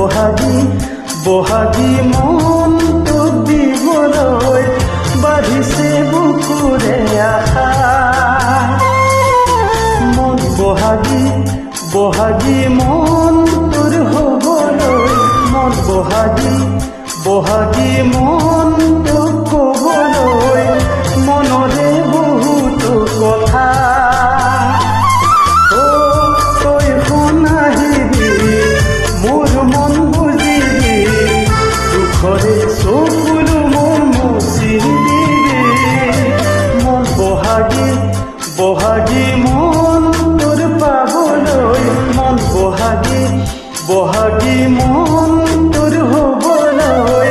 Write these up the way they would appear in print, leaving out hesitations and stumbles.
বহাগী বহাগী মনটো দিবলৈ বাঢ়িছে বুকুৰে আশা। মন বহাগী বহাগী মন তোৰ হ'বলৈ, মন বহাগী বহাগী মন তোক ক'বলৈ, মনৰে বহুতো কথা। তই শুনাহিবি মোৰ মন বুজিবি, দুখৰে চকুলো মোৰ মুচি দিবি। মন বহাগী বহাগী মন তোৰ পাবলৈ, মন বহাগী বহাগী মন তোৰ হ'বলৈ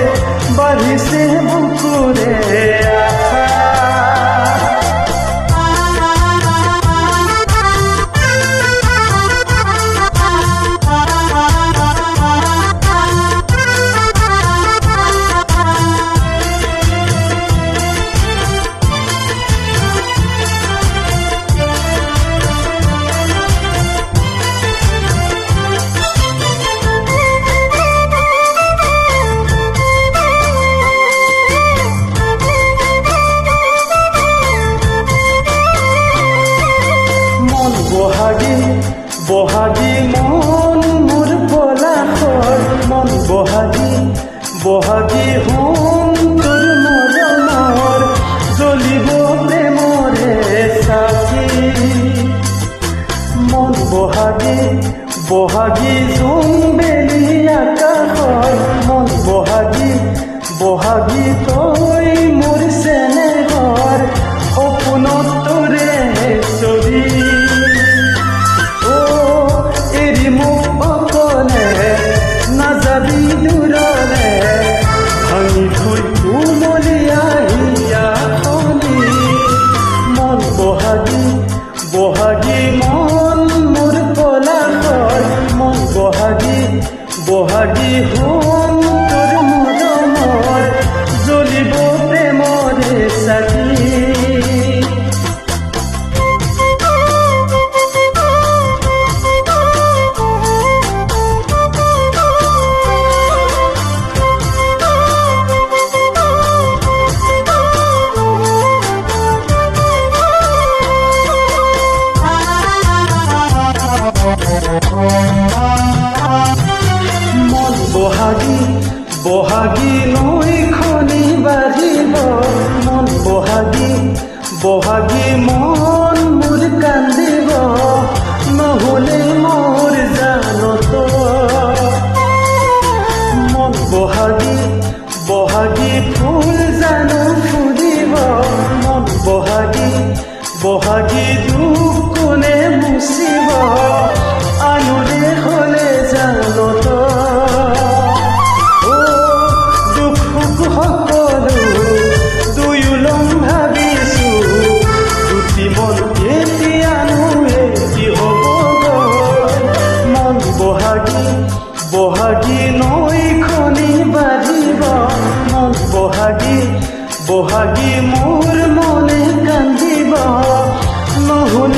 বাঢ়িছে বুকুৰে আশা। বহাগী বহাগী মন মোৰ পলাশৰ, মন বহাগী বহাগী হোম তোৰ মৰমৰ, জ্বলিব প্ৰেমৰে চাকি। মন বহাগী বহাগী জোনবেলি আকাশৰ, মন বহাগী বহাগী তই মোৰ চেনেহৰ, সপোনত তোৰে ছবি। নাযাবি দূৰলে ভাঙি থৈ কোমলীয়া হিয়াখনি। মন বহাগী বহাগী মন মোৰ পলাশৰ, মন বহাগী বহাগী হোম তোৰ মৰমৰ, জ্বলিব প্ৰেমৰে চাকি। মন বহাগী বহাগী নৈখনি বাঢ়িব, মন বহাগী বহাগী মন মোৰ কান্দিব, নহ'লে মোৰ জানত। মন বহাগী বহাগী ফুল জানো ফুলিব, মন বহাগী বহাগী দুখ কোনে মুচিব, আনুৰে হ'লে জানত। দুখ সুখ সকলো দুয়ো লম ভাবিছো, দুটি মন কেতিয়ানো এটি হ'ব। মন বহাগী বহাগী নৈখনি বাঢ়িব, মন বহাগী বহাগী মোৰ মনে কান্দিব, নহ'লে